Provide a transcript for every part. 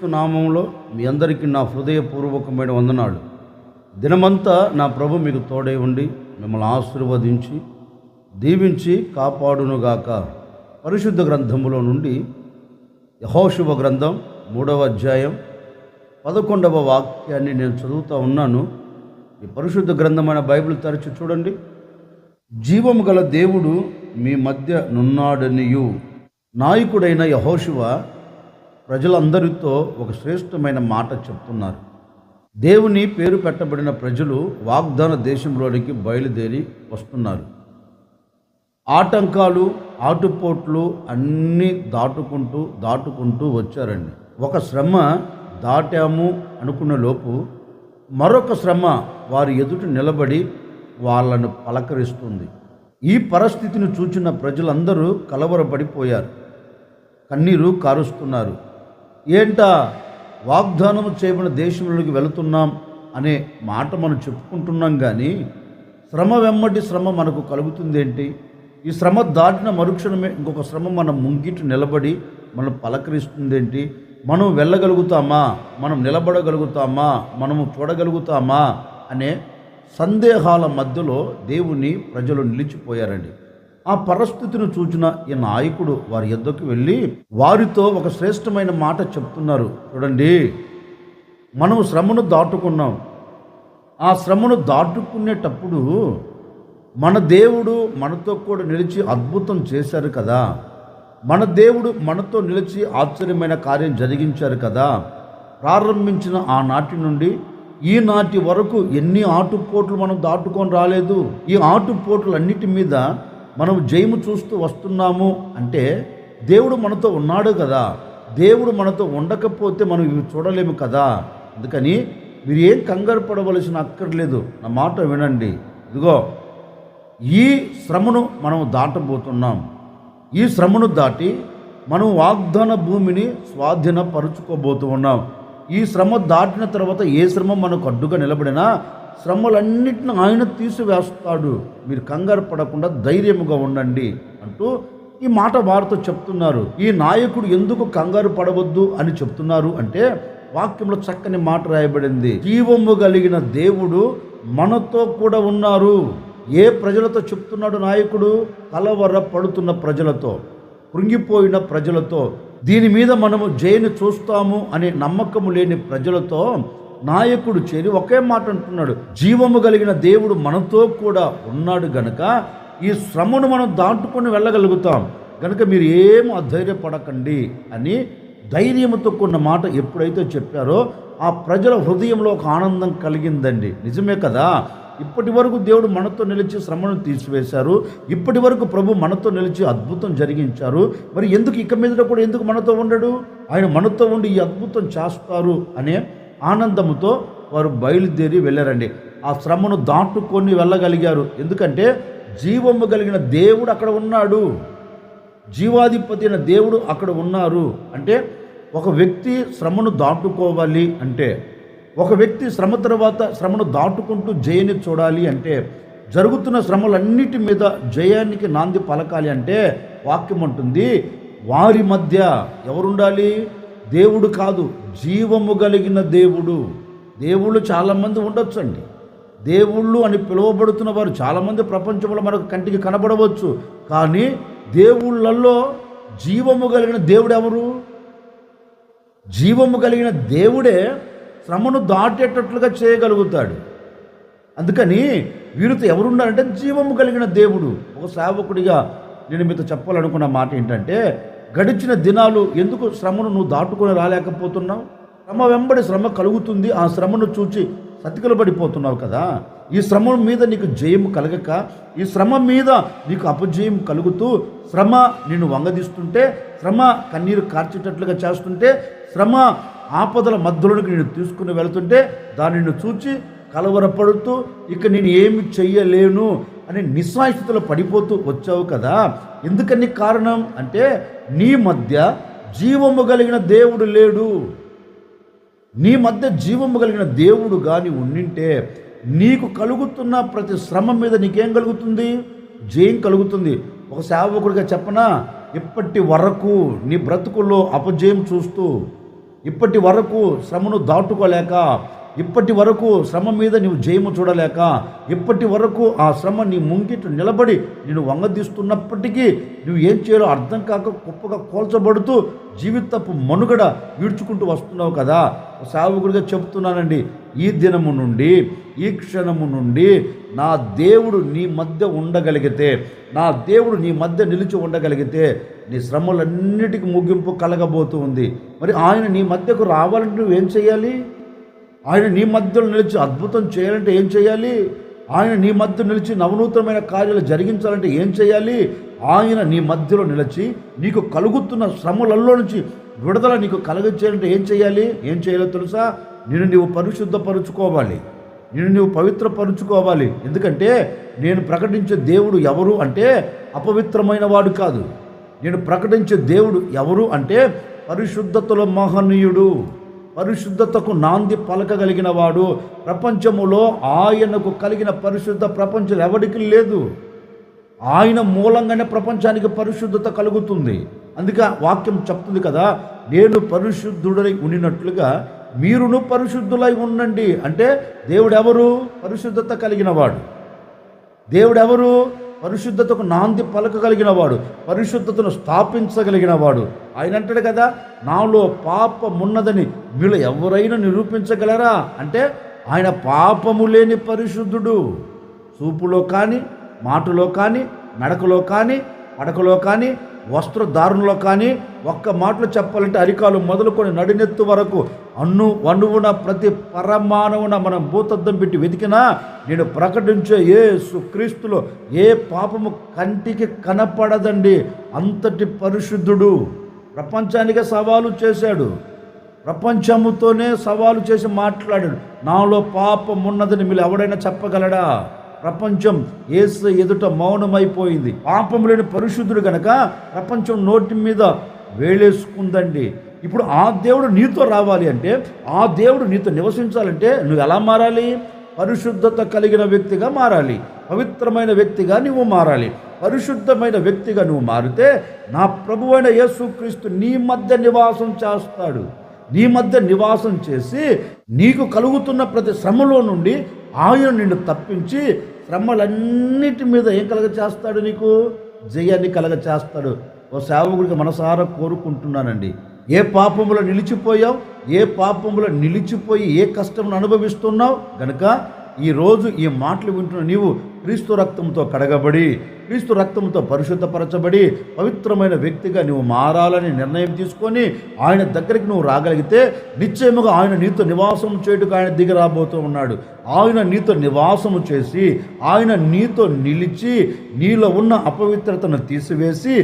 యేసుక్రీస్తు నామంలో మీ అందరికీ నా హృదయపూర్వకమైన వందనాలు. దినమంతా నా ప్రభు మీకు తోడై ఉండి మిమ్మల్ని ఆశీర్వదించి దీవించి కాపాడునుగాక. పరిశుద్ధ గ్రంథములో నుండి యెహోషువ గ్రంథం 3వ అధ్యాయం 11వ వాక్యాన్ని నేను చదువుతూ ఉన్నాను. ఈ పరిశుద్ధ గ్రంథమైన బైబిల్ తెరచి చూడండి. జీవము గల దేవుడు మీ మధ్య నున్నాడనియు. నాయకుడైన యెహోషువ ప్రజలందరితో ఒక శ్రేష్టమైన మాట చెప్తున్నారు. దేవుని పేరు పెట్టబడిన ప్రజలు వాగ్దాన దేశంలోనికి బయలుదేరి వస్తున్నారు. ఆటంకాలు ఆటుపోట్లు అన్నీ దాటుకుంటూ వచ్చారండి. ఒక శ్రమ దాటాము అనుకున్న లోపు మరొక శ్రమ వారి ఎదుట నిలబడి వాళ్ళను పలకరిస్తుంది. ఈ పరిస్థితిని చూచిన ప్రజలందరూ కలవరపడిపోయారు, కన్నీరు కారుస్తున్నారు. ఏంటా వాగ్దానం చేయబడిన దేశంలోకి వెళుతున్నాం అనే మాట మనం చెప్పుకుంటున్నాం, కానీ శ్రమ వెంబడి శ్రమ మనకు కలుగుతుంది ఏంటి? ఈ శ్రమ దాటిన మరుక్షణమే ఇంకొక శ్రమ మన ముంగిట నిలబడి మనం పలకరిస్తుంది ఏంటి? మనం వెళ్ళగలుగుతామా, మనం నిలబడగలుగుతామా, మనము చూడగలుగుతామా అనే సందేహాల మధ్యలో దేవుని ప్రజలు నిలిచిపోయారండి. ఆ పరిస్థితిని చూచిన ఈ నాయకుడు వారి యొద్దకు వెళ్ళి వారితో ఒక శ్రేష్టమైన మాట చెప్తున్నారు. చూడండి, మనము శ్రమను దాటుకున్నాం. ఆ శ్రమను దాటుకునేటప్పుడు మన దేవుడు మనతో కూడా నిలిచి అద్భుతం చేశారు కదా, మన దేవుడు మనతో నిలిచి ఆశ్చర్యమైన కార్యం జరిగించారు కదా. ప్రారంభించిన ఆనాటి నుండి ఈనాటి వరకు ఎన్ని ఆటుపోట్లు మనం దాటుకొని రాలేదు. ఈ ఆటుపోట్లన్నిటి మీద మనం జయము చూస్తూ వస్తున్నాము అంటే దేవుడు మనతో ఉన్నాడు కదా. దేవుడు మనతో ఉండకపోతే మనం ఇవి చూడలేము కదా. అందుకని మీరు ఏం కంగారు పడవలసిన అక్కర్లేదు. నా మాట వినండి. ఇదిగో, ఈ శ్రమను మనం దాటబోతున్నాం. ఈ శ్రమను దాటి మనం వాగ్దాన భూమిని స్వాధీనపరుచుకోబోతూ ఉన్నాం. ఈ శ్రమ దాటిన తర్వాత ఏ శ్రమ మనకు అడ్డుగా నిలబడినా శ్రమలన్నిటిని ఆయన తీసివేస్తాడు. మీరు కంగారు పడకుండా ధైర్యముగా ఉండండి అంటూ ఈ మాట వారితో చెప్తున్నారు. ఈ నాయకుడు ఎందుకు కంగారు పడవద్దు అని చెప్తున్నారు అంటే వాక్యంలో చక్కని మాట రాయబడింది. జీవము కలిగిన దేవుడు మనతో కూడా ఉన్నారు. ఏ ప్రజలతో చెప్తున్నాడు నాయకుడు? కలవర పడుతున్న ప్రజలతో, కృంగిపోయిన ప్రజలతో, దీని మీద మనము జయను చూస్తాము అనే నమ్మకము లేని ప్రజలతో నాయకుడు చేరి ఒకే మాట అంటున్నాడు. జీవము కలిగిన దేవుడు మనతో కూడా ఉన్నాడు గనక ఈ శ్రమను మనం దాటుకొని వెళ్ళగలుగుతాం గనక మీరు ఏం అధైర్యపడకండి అని ధైర్యంతో కొన్న మాట ఎప్పుడైతే చెప్పారో ఆ ప్రజల హృదయంలో ఒక ఆనందం కలిగిందండి. నిజమే కదా, ఇప్పటి వరకు దేవుడు మనతో నిలిచి శ్రమను తీసివేశారు. ఇప్పటి వరకు ప్రభు మనతో నిలిచి అద్భుతం జరిగించారు. మరి ఎందుకు ఇక మీద కూడా ఎందుకు మనతో ఉండడు? ఆయన మనతో ఉండి ఈ అద్భుతం చేస్తారు అనే ఆనందముతో వారు బయలుదేరి వెళ్ళారండి. ఆ శ్రమను దాటుకొని వెళ్ళగలిగారు. ఎందుకంటే జీవము కలిగిన దేవుడు అక్కడ ఉన్నాడు. జీవాధిపతి అయిన దేవుడు అక్కడ ఉన్నారు. అంటే ఒక వ్యక్తి శ్రమను దాటుకోవాలి అంటే, ఒక వ్యక్తి శ్రమ తర్వాత శ్రమను దాటుకుంటూ జయాన్ని చూడాలి అంటే, జరుగుతున్న శ్రమలన్నిటి మీద జయానికి నాంది పలకాలి అంటే వాక్యం ఉంటుంది వారి మధ్య ఎవరుండాలి? దేవుడు కాదు, జీవము కలిగిన దేవుడు. దేవుళ్ళు చాలామంది ఉండొచ్చండి. దేవుళ్ళు అని పిలువబడుతున్న వారు చాలామంది ప్రపంచంలో మనకు కంటికి కనబడవచ్చు. కానీ దేవుళ్ళల్లో జీవము కలిగిన దేవుడు ఎవరు? జీవము కలిగిన దేవుడే శ్రమను దాటేటట్లుగా చేయగలుగుతాడు. అందుకని వీరితో ఎవరున్నారంటే జీవము కలిగిన దేవుడు. ఒక సేవకుడిగా నేను మీతో చెప్పాలనుకున్న మాట ఏంటంటే, గడిచిన దినాలు ఎందుకు శ్రమను నువ్వు దాటుకొని రాలేకపోతున్నావు? శ్రమ వెంబడి శ్రమ కలుగుతుంది. ఆ శ్రమను చూచి సతికిల పడిపోతున్నావు కదా. ఈ శ్రమ మీద నీకు జయము కలగక, ఈ శ్రమ మీద నీకు అపజయం కలుగుతూ, శ్రమ నిన్ను వంగదీస్తుంటే, శ్రమ కన్నీరు కార్చేటట్లుగా చేస్తుంటే, శ్రమ ఆపదల మధ్యలోనికి నేను తీసుకుని వెళుతుంటే దానిని చూచి కలవరపడుతూ ఇక నేను ఏమి చెయ్యలేను అని నిస్సాయిస్థితిలో పడిపోతూ వచ్చావు కదా. ఎందుకని కారణం అంటే నీ మధ్య జీవము కలిగిన దేవుడు లేడు. నీ మధ్య జీవము కలిగిన దేవుడు కానీ ఉండింటే నీకు కలుగుతున్న ప్రతి శ్రమ మీద నీకేం కలుగుతుంది? జయం కలుగుతుంది. ఒక సేవకుడిగా చెప్పనా, ఇప్పటి వరకు నీ బ్రతుకుల్లో అపజయం చూస్తూ, ఇప్పటి వరకు శ్రమను దాటుకోలేక, ఇప్పటి వరకు శ్రమ మీద నీవు జయము చూడలేక, ఇప్పటి వరకు ఆ శ్రమ నీ ముంగిట నిలబడి నేను వంగదీస్తున్నప్పటికీ నువ్వు ఏం చేయాలో అర్థం కాక కుప్పగా కోల్చబడుతూ జీవితపు మనుగడ ఈడ్చుకుంటూ వస్తున్నావు కదా. సేవకుడిగా చెప్తున్నానండి, ఈ దినము నుండి, ఈ క్షణము నుండి నా దేవుడు నీ మధ్య ఉండగలిగితే, నా దేవుడు నీ మధ్య నిలిచి ఉండగలిగితే నీ శ్రమలన్నిటికీ ముగింపు కలగబోతూ ఉంది. మరి ఆయన నీ మధ్యకు రావాలంటే నువ్వేం చేయాలి? ఆయన నీ మధ్యలో నిలిచి అద్భుతం చేయాలంటే ఏం చేయాలి? ఆయన నీ మధ్య నిలిచి నవనూతనమైన కార్యాలు జరిగించాలంటే ఏం చేయాలి? ఆయన నీ మధ్యలో నిలిచి నీకు కలుగుతున్న శ్రమలలో నుంచి విడుదల నీకు కలగచేయాలంటే ఏం చేయాలి? ఏం చేయాలో తెలుసా? నిన్ను నీవు పరిశుద్ధపరుచుకోవాలి, నిన్ను నీవు పవిత్రపరుచుకోవాలి. ఎందుకంటే నేను ప్రకటించే దేవుడు ఎవరు అంటే అపవిత్రమైన వాడు కాదు. నేను ప్రకటించే దేవుడు ఎవరు అంటే పరిశుద్ధతలో మహనీయుడు, పరిశుద్ధతకు నాంది పలకగలిగిన వాడు. ప్రపంచములో ఆయనకు కలిగిన పరిశుద్ధ ప్రపంచం ఎవరికి లేదు. ఆయన మూలంగానే ప్రపంచానికి పరిశుద్ధత కలుగుతుంది. అందుకే వాక్యం చెప్తుంది కదా, నేను పరిశుద్ధుడై ఉండినట్లుగా మీరును పరిశుద్ధులై ఉండండి. అంటే దేవుడెవరు? పరిశుద్ధత కలిగిన వాడు. దేవుడెవరు? పరిశుద్ధతకు నాంది పలకగలిగిన వాడు, పరిశుద్ధతను స్థాపించగలిగిన వాడు. ఆయన అంటాడు కదా, నాలో పాపమున్నదని మీలో ఎవరైనా నిరూపించగలరా అంటే ఆయన పాపము లేని పరిశుద్ధుడు. చూపులో కానీ, మాటలో కానీ, నడకలో కానీ, పడకలో కానీ, వస్త్రధారణలో కానీ, ఒక్క మాటలో చెప్పాలంటే అరికాలు మొదలుకొని నడినెత్తు వరకు అణువున ప్రతి పరమాణువున మనం భూతద్దం పెట్టి వెతికినా నేను ప్రకటించే యేసు క్రీస్తులో ఏ పాపము కంటికి కనపడదండి. అంతటి పరిశుద్ధుడు. ప్రపంచానికి సవాలు చేశాడు, ప్రపంచముతోనే సవాలు చేసి మాట్లాడాడు. నాలో పాపం ఉన్నదని మీరు ఎవడైనా చెప్పగలడా? ప్రపంచం యేసు ఎదుట మౌనమైపోయింది. పాపం లేని పరిశుద్ధుడు గనక ప్రపంచం నోటి మీద వేలేసుకుందండి. ఇప్పుడు ఆ దేవుడు నీతో రావాలి అంటే, ఆ దేవుడు నీతో నివసించాలంటే నువ్వు ఎలా మారాలి? పరిశుద్ధత కలిగిన వ్యక్తిగా మారాలి, పవిత్రమైన వ్యక్తిగా నువ్వు మారాలి. పరిశుద్ధమైన వ్యక్తిగా నువ్వు మారితే నా ప్రభువైన యేసుక్రీస్తు నీ మధ్య నివాసం చేస్తాడు. నీ మధ్య నివాసం చేసి నీకు కలుగుతున్న ప్రతి శ్రమలో నుండి ఆయన నిన్ను తప్పించి శ్రమలన్నిటి మీద ఏం కలగ చేస్తాడు? నీకు జయాన్ని కలగ చేస్తాడు. ఓ సేవకుడికి మనసారా కోరుకుంటున్నానండి, ఏ పాపములో నిలిచిపోయావు, ఏ పాపములో నిలిచిపోయి ఏ కష్టమును అనుభవిస్తున్నావు గనుక ఈరోజు ఈ మాటలు వింటున్న నీవు క్రీస్తు రక్తంతో కడగబడి, క్రీస్తు రక్తంతో పరిశుద్ధపరచబడి పవిత్రమైన వ్యక్తిగా నువ్వు మారాలని నిర్ణయం తీసుకొని ఆయన దగ్గరికి నువ్వు రాగలిగితే నిశ్చయముగా ఆయన నీతో నివాసం చేయుటకు ఆయన దిగి రాబోతూ ఉన్నాడు. ఆయన నీతో నివాసము చేసి, ఆయన నీతో నిలిచి నీలో ఉన్న అపవిత్రతను తీసివేసి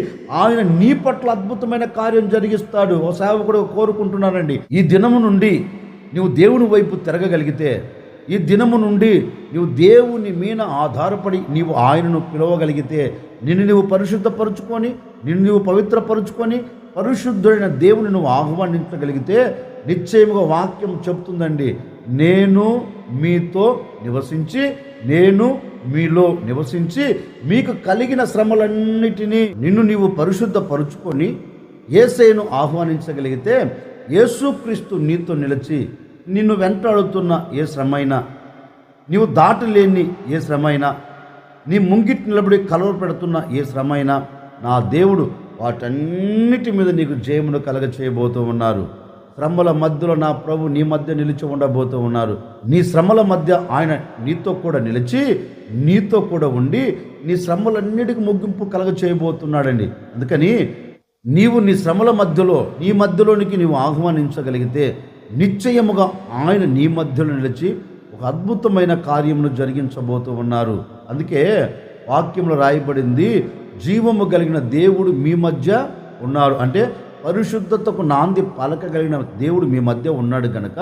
ఆయన నీ పట్ల అద్భుతమైన కార్యం జరిగిస్తాడు. ఓ సేవకుడు కోరుకుంటున్నానండి, ఈ దినము నుండి నువ్వు దేవుని వైపు తిరగగలిగితే, ఈ దినము నుండి నువ్వు దేవుని మీద ఆధారపడి నీవు ఆయనను పిలవగలిగితే, నిన్ను నువ్వు పరిశుద్ధపరుచుకొని, నిన్ను నువ్వు పవిత్రపరుచుకొని పరిశుద్ధుడైన దేవుని నువ్వు ఆహ్వానించగలిగితే నిశ్చయముగా వాక్యం చెప్తుందండి, నేను మీతో నివసించి, నేను మీలో నివసించి మీకు కలిగిన శ్రమలన్నిటినీ నిన్ను నీవు పరిశుద్ధపరుచుకొని యేసయ్యను ఆహ్వానించగలిగితే యేసుక్రీస్తు నీతో నిలిచి నిన్ను వెంటాడుతున్న ఏ శ్రమైనా, నీవు దాటలేని ఏ శ్రమైనా, నీ ముంగిటి నిలబడి కలవర పెడుతున్న ఏ శ్రమైనా నా దేవుడు వాటన్నిటి మీద నీకు జయమును కలగ చేయబోతూ ఉన్నారు. శ్రమల మధ్యలో నా ప్రభు నీ మధ్య నిలిచి ఉండబోతూ ఉన్నారు. నీ శ్రమల మధ్య ఆయన నీతో కూడా నిలిచి, నీతో కూడా ఉండి నీ శ్రమలన్నిటికీ ముగింపు కలగ చేయబోతున్నాడండి. అందుకని నీవు నీ శ్రమల మధ్యలో, నీ మధ్యలోనికి నీవు ఆహ్వానించగలిగితే నిశ్చయముగా ఆయన నీ మధ్యలో నిలిచి ఒక అద్భుతమైన కార్యమును జరిగించబోతూ ఉన్నారు. అందుకే వాక్యంలో రాయబడింది, జీవము కలిగిన దేవుడు మీ మధ్య ఉన్నారు. అంటే పరిశుద్ధతకు నాంది పలకగలిగిన దేవుడు మీ మధ్య ఉన్నాడు కనుక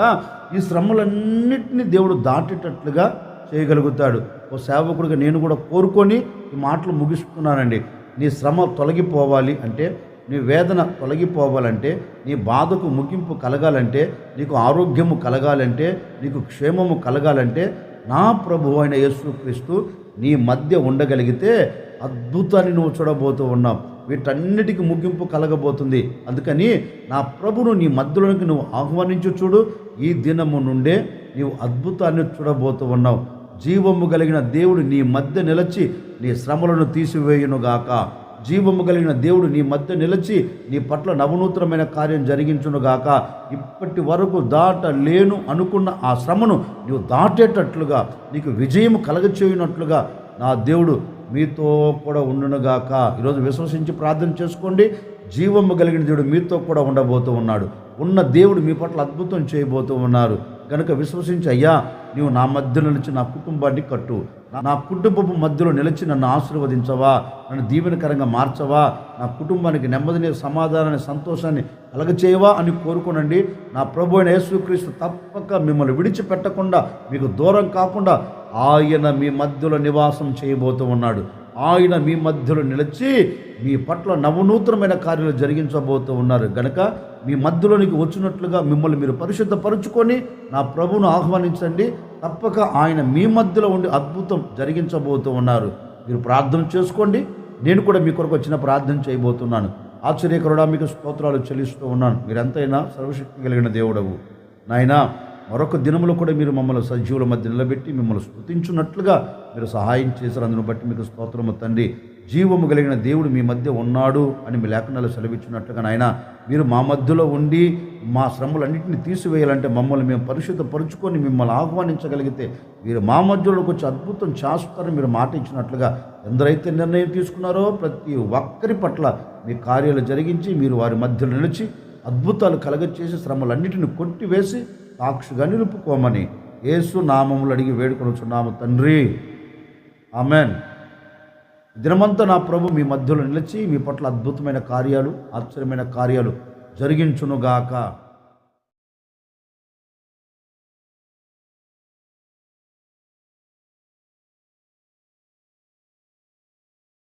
ఈ శ్రమలన్నింటినీ దేవుడు దాటేటట్లుగా చేయగలుగుతాడు. ఓ సేవకుడిగా నేను కూడా కోరుకొని ఈ మాటలు ముగిస్తున్నానండి. నీ శ్రమ తొలగిపోవాలి అంటే, నీ వేదన తొలగిపోవాలంటే, నీ బాధకు ముగింపు కలగాలంటే, నీకు ఆరోగ్యము కలగాలంటే, నీకు క్షేమము కలగాలంటే నా ప్రభు అయిన యేసుక్రీస్తు నీ మధ్య ఉండగలిగితే అద్భుతాన్ని నువ్వు చూడబోతూ ఉన్నావు. వీటన్నిటికీ ముగింపు కలగబోతుంది. అందుకని నా ప్రభును నీ మధ్యలోనికి నువ్వు ఆహ్వానించు చూడు. ఈ దినము నుండే నీవు అద్భుతాన్ని చూడబోతూ ఉన్నావు. జీవము కలిగిన దేవుడు నీ మధ్య నిలిచి నీ శ్రమలను తీసివేయునుగాక. జీవము కలిగిన దేవుడు నీ మధ్య నిలిచి నీ పట్ల నవనూతనమైన కార్యం జరిగించునుగాక. ఇప్పటి వరకు దాటలేను అనుకున్న ఆ శ్రమను నీవు దాటేటట్లుగా, నీకు విజయం కలగచేయునట్లుగా నా దేవుడు మీతో కూడా ఉండునుగాక. ఈరోజు విశ్వసించి ప్రార్థన చేసుకోండి. జీవము కలిగిన దేవుడు మీతో కూడా ఉండబోతూ ఉన్నాడు. ఉన్న దేవుడు మీ పట్ల అద్భుతం చేయబోతూ ఉన్నారు. కనుక విశ్వసించి, అయ్యా నీవు నా మధ్య నిలిచి నా కుటుంబాన్ని కట్టు, నా కుటుంబపు మధ్యలో నిలిచి నన్ను ఆశీర్వదించవా, నన్ను దీవెనకరంగా మార్చవా, నా కుటుంబానికి నెమ్మదిని, సమాధానాన్ని, సంతోషాన్ని కలగచేయవా అని కోరుకోనండి. నా ప్రభు అయిన యేసుక్రీస్తు తప్పక మిమ్మల్ని విడిచిపెట్టకుండా, మీకు దూరం కాకుండా ఆయన మీ మధ్యలో నివాసం చేయబోతూ ఉన్నాడు. ఆయన మీ మధ్యలో నిలిచి మీ పట్ల నవనూతనమైన కార్యాలు జరిగించబోతూ ఉన్నారు. గనక మీ మధ్యలోనికి వచ్చినట్లుగా మిమ్మల్ని మీరు పరిశుద్ధపరుచుకొని నా ప్రభువును ఆహ్వానించండి. తప్పక ఆయన మీ మధ్యలో ఉండి అద్భుతం జరిగించబోతూ ఉన్నారు. మీరు ప్రార్థన చేసుకోండి. నేను కూడా మీ కొరకు వచ్చిన ప్రార్థన చేయబోతున్నాను. ఆశ్చర్యకరుడా, మీకు స్తోత్రాలు చెల్లిస్తూ ఉన్నాను. మీరెంతైనా సర్వశక్తి కలిగిన దేవుడవు నాయనా. మరొక దినములో కూడా మీరు మమ్మల్ని సజీవుల మధ్య నిలబెట్టి మిమ్మల్ని స్తుతించున్నట్లుగా మీరు సహాయం చేశారు. అందును బట్టి మీకు స్తోత్రము తండ్రి. జీవము కలిగిన దేవుడు మీ మధ్య ఉన్నాడు అని మీ లేఖనాలు సెలవిచ్చినట్లుగా నాయన, మీరు మా మధ్యలో ఉండి మా శ్రమలన్నింటినీ తీసివేయాలంటే మమ్మల్ని మేము పరిశుద్ధపరుచుకొని మిమ్మల్ని ఆహ్వానించగలిగితే మీరు మా మధ్యలోకి వచ్చి అద్భుతం చేస్తారని మీరు మాట ఇచ్చినట్లుగా ఎందరైతే నిర్ణయం తీసుకున్నారో ప్రతి ఒక్కరి పట్ల మీ కార్యాలు జరిగించి మీరు వారి మధ్యలో నిలిచి అద్భుతాలు కలగచేసి శ్రమలన్నింటిని కొట్టివేసి సాక్షిగా నిలుపుకోమని యేసు నామములు అడిగి వేడుకొనుచున్నాము తండ్రి. ఆమెన్. దినమంతా నా ప్రభు మీ మధ్యలో నిలిచి మీ పట్ల అద్భుతమైన కార్యాలు, ఆశ్చర్యమైన కార్యాలు జరిగించునుగాక.